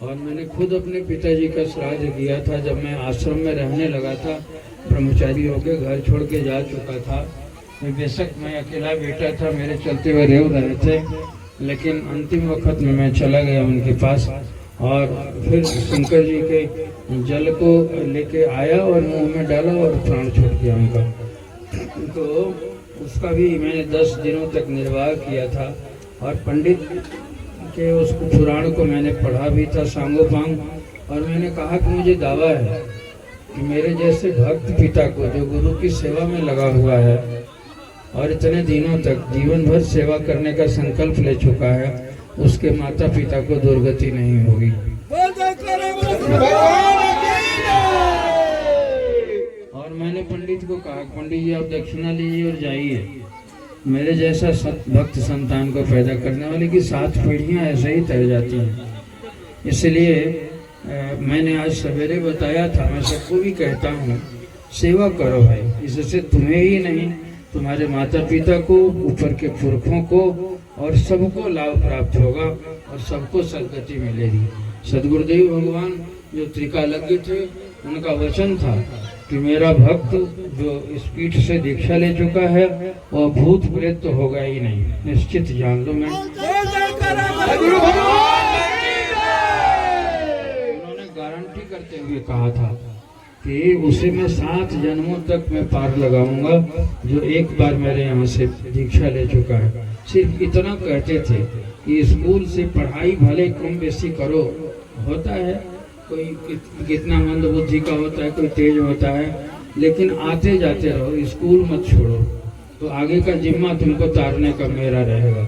और मैंने खुद अपने पिताजी का श्राद्ध किया था जब मैं आश्रम में रहने लगा था, ब्रह्मचारी होकर घर छोड़ के जा चुका था। बेशक मैं अकेला बेटा था, मेरे चलते हुए रेव रहे थे, लेकिन अंतिम वक्त में मैं चला गया उनके पास और फिर शंकर जी के जल को लेके आया और मुंह में डाला और प्राण छूट गया उनका। तो उसका भी मैंने 10 दिनों तक निर्वाह किया था और पंडित के उस पुराण को मैंने पढ़ा भी था सांगोपांग, और मैंने कहा कि मुझे दावा है कि मेरे जैसे भक्त पिता को जो गुरु की सेवा में लगा हुआ है और इतने दिनों तक जीवन भर सेवा करने का संकल्प ले चुका है, उसके माता पिता को दुर्गति नहीं होगी। और मैंने पंडित को कहा, पंडित जी आप दक्षिणा लीजिए और जाइए, मेरे जैसा भक्त संतान को पैदा करने वाले की 7 पीढ़ियां ऐसे ही तैर जाती हैं। इसलिए मैंने आज सवेरे बताया था, मैं सबको भी कहता हूँ, सेवा करो भाई, इससे तुम्हें ही नहीं तुम्हारे माता पिता को, ऊपर के पुरखों को और सबको लाभ प्राप्त होगा और सबको सदगति मिलेगी। सदगुरुदेव भगवान जो त्रिकालज्ञ थे, उनका वचन था कि मेरा भक्त जो इस पीठ से दीक्षा ले चुका है वह भूत प्रेत तो होगा ही नहीं, निश्चित जान लो। मैं उन्होंने गारंटी करते हुए कहा था कि उसे मैं 7 जन्मों तक मैं पार लगाऊंगा जो एक बार मेरे यहाँ से दीक्षा ले चुका है। सिर्फ इतना कहते थे कि स्कूल से पढ़ाई भले कम बेसी करो, होता है कोई कितना मंद बुद्धि का होता है, कोई तेज होता है, लेकिन आते जाते रहो, स्कूल मत छोड़ो, तो आगे का जिम्मा तुमको तारने का मेरा रहेगा।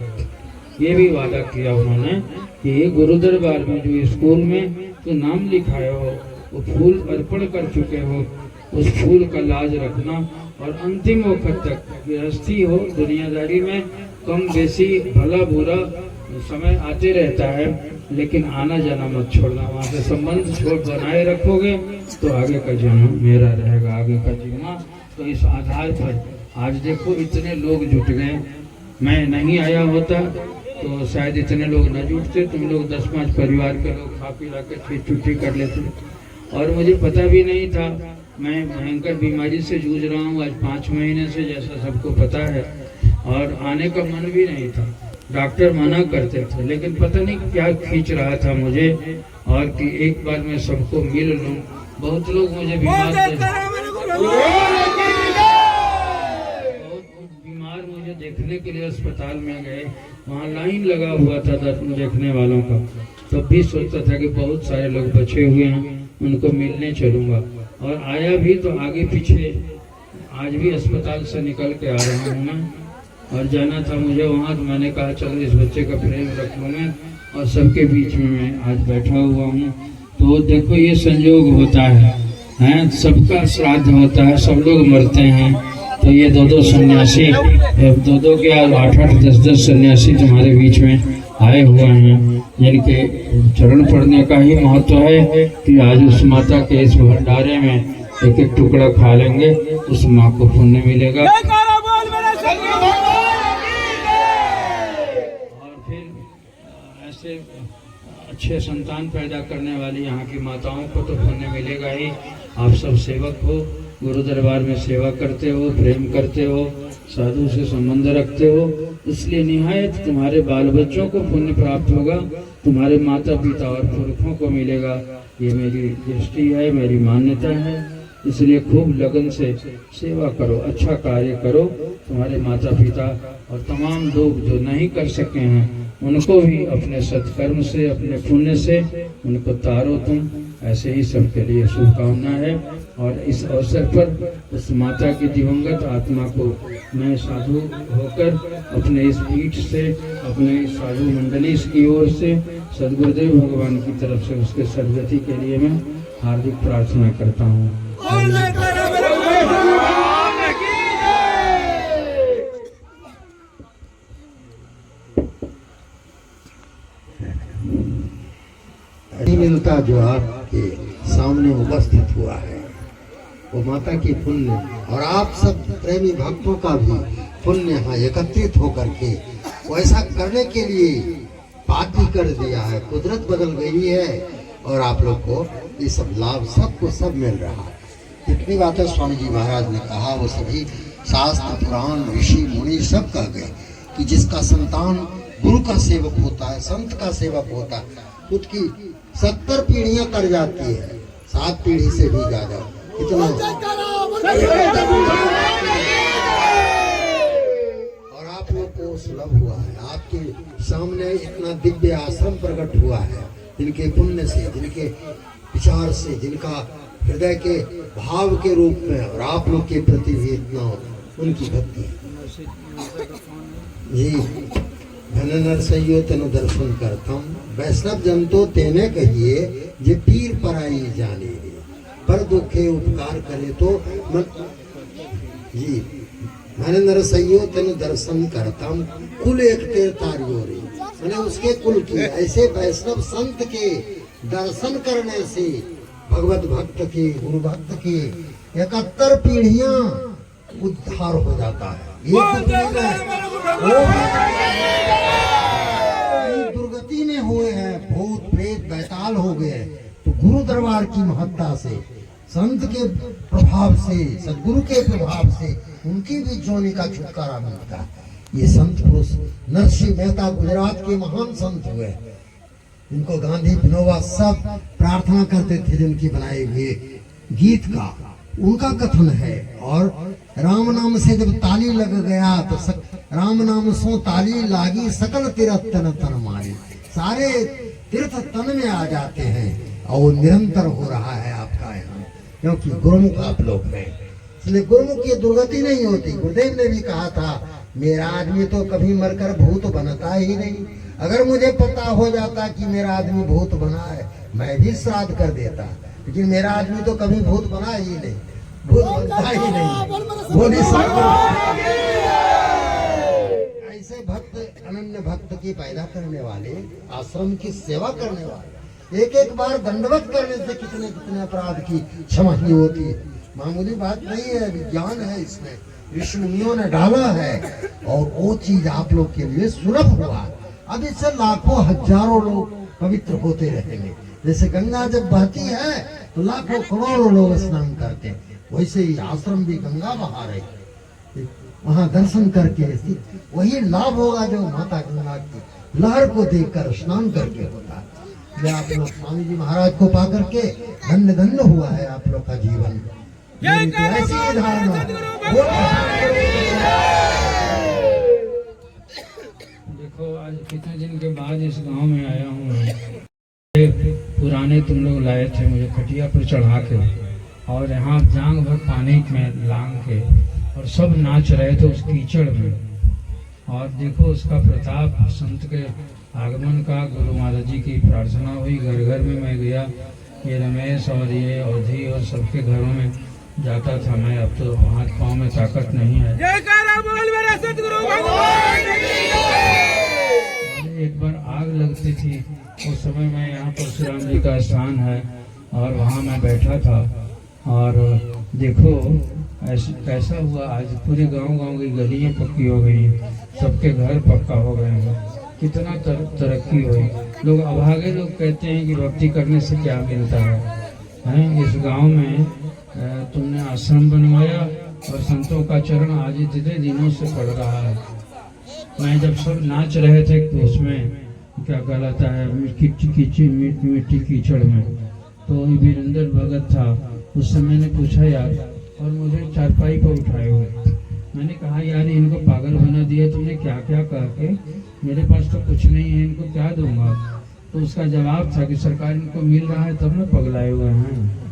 ये भी वादा किया उन्होंने कि गुरु दरबार में जो स्कूल में तो नाम लिखाए हो, वो फूल अर्पण कर चुके हो, उस फूल का लाज रखना और अंतिम वक्त तक गृहस्थी हो, दुनियादारी में कम बेसी भला बुरा समय आते रहता है, लेकिन आना जाना मत छोड़ना, वहाँ से संबंध छोड़ बनाए रखोगे तो आगे का जन्म मेरा रहेगा, आगे का जिम्मा। तो इस आधार पर आज देखो इतने लोग जुट गए, मैं नहीं आया होता तो शायद इतने लोग न जुटते, तुम लोग 10-5 परिवार के लोग खा पी ला के फिर छुट्टी कर लेते। और मुझे पता भी नहीं था, मैं भयंकर बीमारी से जूझ रहा हूँ आज 5 महीने से, जैसा सबको पता है, और आने का मन भी नहीं था, डॉक्टर मना करते थे, लेकिन पता नहीं क्या खींच रहा था मुझे और कि एक बार मैं सबको मिल लूं। बहुत लोग मुझे बीमार मुझे देखने के लिए अस्पताल में गए, वहाँ लाइन लगा हुआ था देखने वालों का, तो भी सोचता था कि बहुत सारे लोग बचे हुए हैं, उनको मिलने चलूंगा, और आया भी तो आगे पीछे। आज भी अस्पताल से निकल के आ रहा हूँ मैं, और जाना था मुझे वहाँ, तो मैंने कहा चलो इस बच्चे का प्रेम रख लूँ मैं, और सबके बीच में मैं आज बैठा हुआ हूँ। तो देखो ये संयोग होता है, सबका श्राद्ध होता है, सब लोग मरते हैं, तो ये 2-2 सन्यासी, 2-2 के 8-8, 10-10 सन्यासी तुम्हारे बीच में आए हुए हैं, जिनके चरण पढ़ने का ही महत्व है कि आज उस माता के इस भंडारे में एक टुकड़ा खा लेंगे, उस माँ को पुण्य मिलेगा। और फिर ऐसे अच्छे संतान पैदा करने वाली यहाँ की माताओं को तो पुण्य मिलेगा ही। आप सब सेवक हो, गुरु दरबार में सेवा करते हो, प्रेम करते हो, साधु से संबंध रखते हो, इसलिए निहायत तुम्हारे बाल बच्चों को पुण्य प्राप्त होगा, तुम्हारे माता पिता और पुरखों को मिलेगा। ये मेरी दृष्टि है, मेरी मान्यता है, इसलिए खूब लगन से सेवा करो, अच्छा कार्य करो। तुम्हारे माता पिता और तमाम लोग जो नहीं कर सके हैं उनको भी अपने सत्कर्म से, अपने पुण्य से उनको तारो तुम। ऐसे ही सबके लिए शुभकामना है। और इस अवसर पर उस माता की दिवंगत आत्मा को मैं साधु होकर अपने इस पीठ से, अपने इस साधु मंडली की ओर से सदगुरुदेव भगवान की तरफ से उसके सद्गति के लिए मैं हार्दिक प्रार्थना करता हूँ। नहीं मिलता जो आपके सामने उपस्थित हुआ है, वो माता की पुण्य और आप सब प्रेमी भक्तों का भी पुण्य यहाँ एकत्रित होकर के वैसा करने के लिए बाध्य कर दिया है। कुदरत बदल गई है, और आप लोग को ये सब लाभ सबको सब मिल रहा है। जितनी बातें स्वामी जी महाराज ने कहा वो सभी शास्त्र पुराण ऋषि मुनि सब कह गए कि जिसका संतान गुरु का सेवक होता है, संत का सेवक होता है, उसकी 70 पीढ़ियां कर जाती है, 7 पीढ़ी से भी ज्यादा। इतना और आप लोग को सुलभ हुआ है, आपके सामने इतना दिव्य आश्रम प्रकट हुआ है, जिनके पुण्य से, जिनके विचार से, जिनका हृदय के भाव के रूप में और आप लोग के प्रति भी इतना उनकी भक्ति जी। धन नरसइयो तेनु दर्शन करतम, वैष्णव जन तो तेने कहिए जे पीर पराई जाने रे, पर दुखे उपकार करे तो जी। धन नरसइयो तेनु दर्शन करतम, कुल एक तेर तारियो रे, मैंने उसके कुल की ऐसे वैष्णव संत के दर्शन करने से भगवत भक्त के, गुरु भक्त के 71 पीढ़ियां उद्धार हो जाता है। दुर्गति में हुए हैं, भूत प्रेत बैताल हो गए, तो गुरु दरबार की महत्ता से, संत के प्रभाव से, सदगुरु के प्रभाव से उनकी भी जोनी का छुटकारा मिलता है। ये संत पुरुष नरसिंह मेहता गुजरात के महान संत हुए, इनको गांधी विनोबा सब प्रार्थना करते थे जिनकी बनाए हुए गीत का, उनका कथन है। और राम नाम से जब ताली लग गया तो राम नाम सो ताली लागी, सकल तीर्थ तन तन मारी, सारे तीर्थ तन में आ जाते हैं और वो निरंतर हो रहा है आपका यहाँ, क्योंकि गुरुमुख आप लोग हैं, इसलिए गुरुमुख की दुर्गति नहीं होती। गुरुदेव ने भी कहा था मेरा आदमी तो कभी मरकर भूत बनता ही नहीं, अगर मुझे पता हो जाता कि मेरा आदमी भूत बना है मैं भी श्राद्ध कर देता, लेकिन मेरा आदमी तो कभी भूत बना ही नहीं, भूत बनता ही नहीं। बोली ऐसे भक्त, अनन्य भक्त की पैदा करने वाले, आश्रम की सेवा करने वाले, एक एक बार दंडवत करने से कितने कितने अपराध की क्षमा ही होती है। मामूली बात नहीं है, विज्ञान है इसमें, ऋषि मुनियों ने डाला है और वो चीज आप लोग के लिए सुलभ हुआ। अब इससे लाखों हजारों लोग पवित्र होते रहेंगे। जैसे गंगा जब बहती है तो लाखों करोड़ों लोग स्नान करते हैं, वैसे ही आश्रम भी गंगा बहा रही, वहां दर्शन करके वही लाभ होगा जो माता गंगा की लहर को देखकर स्नान करके होता है। जो आप लोग स्वामी जी महाराज को पा करके धन्य धन्य हुआ है आप लोग का जीवन। ऐसी धारणा देखो, आज कितने दिन के बाद इस गांव में आया हूँ। पुराने तुम लोग लाए थे मुझे खटिया पर चढ़ा के और यहाँ जांग भर पानी में लांग के, और सब नाच रहे थे उस कीचड़ में। और देखो उसका प्रताप, संत के आगमन का, गुरु महाराज जी की प्रार्थना हुई, घर घर में मैं गया, ये रमेश और ये अवधि और सबके घरों में जाता था मैं। अब तो हाथ पाँव में ताकत नहीं है। एक बार आग लगती थी, उस समय मैं यहाँ परशुराम जी का स्थान है और वहाँ मैं बैठा था, और देखो ऐसा कैसा हुआ, आज पूरे गांव की गलियाँ पक्की हो गई, सबके घर पक्का हो गए हैं, कितना तरक्की हुई। लोग अभागे लोग कहते हैं कि भक्ति करने से क्या मिलता है। इस गांव में तुमने आश्रम बनवाया और संतों का चरण आज इतने दिनों से पड़ रहा है। मैं जब सब नाच रहे थे तो उसमें क्या कहलाता है, मिट्टी कीचड़ में, तो वीरेंद्र भगत था, उससे मैंने पूछा यार, और मुझे चारपाई पर उठाए हुए, मैंने कहा यार इनको पागल बना दिया तुमने, क्या क्या कह के, मेरे पास तो कुछ नहीं है, इनको क्या दूंगा। तो उसका जवाब था कि सरकार इनको मिल रहा है तब ना पगलाए हुए हैं।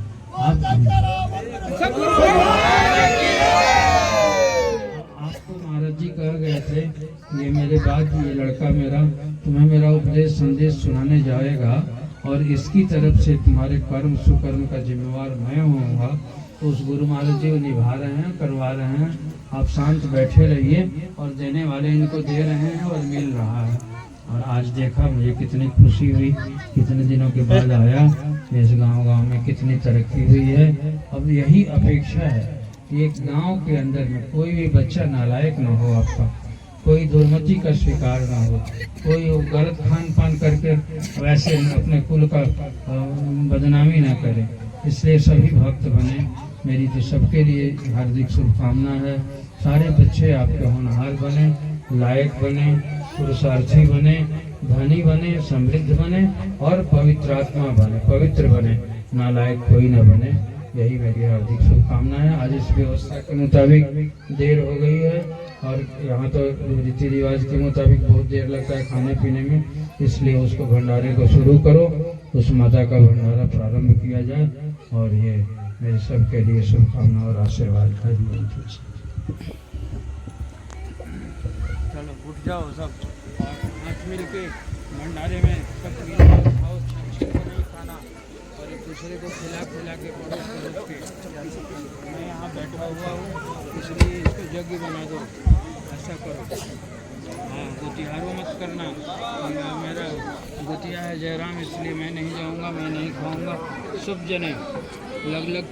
आपको महाराज जी कह गए थे ये मेरे बाद ये लड़का मेरा तुम्हें मेरा उपदेश संदेश सुनाने जाएगा और इसकी तरफ से तुम्हारे कर्म सुकर्म का जिम्मेवार मैं होऊंगा। तो उस गुरु महाराज जी को निभा रहे हैं, करवा रहे हैं, आप शांत बैठे रहिए, और देने वाले इनको दे रहे हैं और मिल रहा है। और आज देखा मुझे कितनी खुशी हुई, कितने दिनों के बाद आया, इस गांव में कितनी तरक्की हुई है। अब यही अपेक्षा है कि एक गांव के अंदर में कोई भी बच्चा नालायक न हो आपका, कोई दुर्मति का शिकार ना हो, कोई गलत खान पान करके वैसे अपने कुल का बदनामी ना करे। इसलिए सभी भक्त बने। मेरी तो सबके लिए हार्दिक शुभकामना है। सारे बच्चे आपके होनहार बने, लायक बने, पुरुषार्थी बने, धनी बने, समृद्ध बने और पवित्रात्मा बने, पवित्र बने, नालायक कोई न बने। यही मेरी हार्दिक शुभकामना है। आज इस व्यवस्था के मुताबिक देर हो गई है और यहाँ तो रीति रिवाज के मुताबिक बहुत देर लगता है खाने पीने में, इसलिए उसको भंडारे को शुरू करो, उस माता का भंडारा प्रारंभ किया जाए। और ये मेरे सबके लिए शुभकामना और आशीर्वाद है। चलो उठ जाओ सब और हाथ मिल के भंडारे में सब खाओ, खाना और एक दूसरे को खिला के परोस के। मैं यहाँ बैठा हुआ हूँ इसलिए इसको जग बना दो, ऐसा करो। हाँ, गोतिहारो मत करना। मेरा गोतिया है जयराम, इसलिए मैं नहीं जाऊँगा, मैं नहीं खाऊँगा। सब जने लग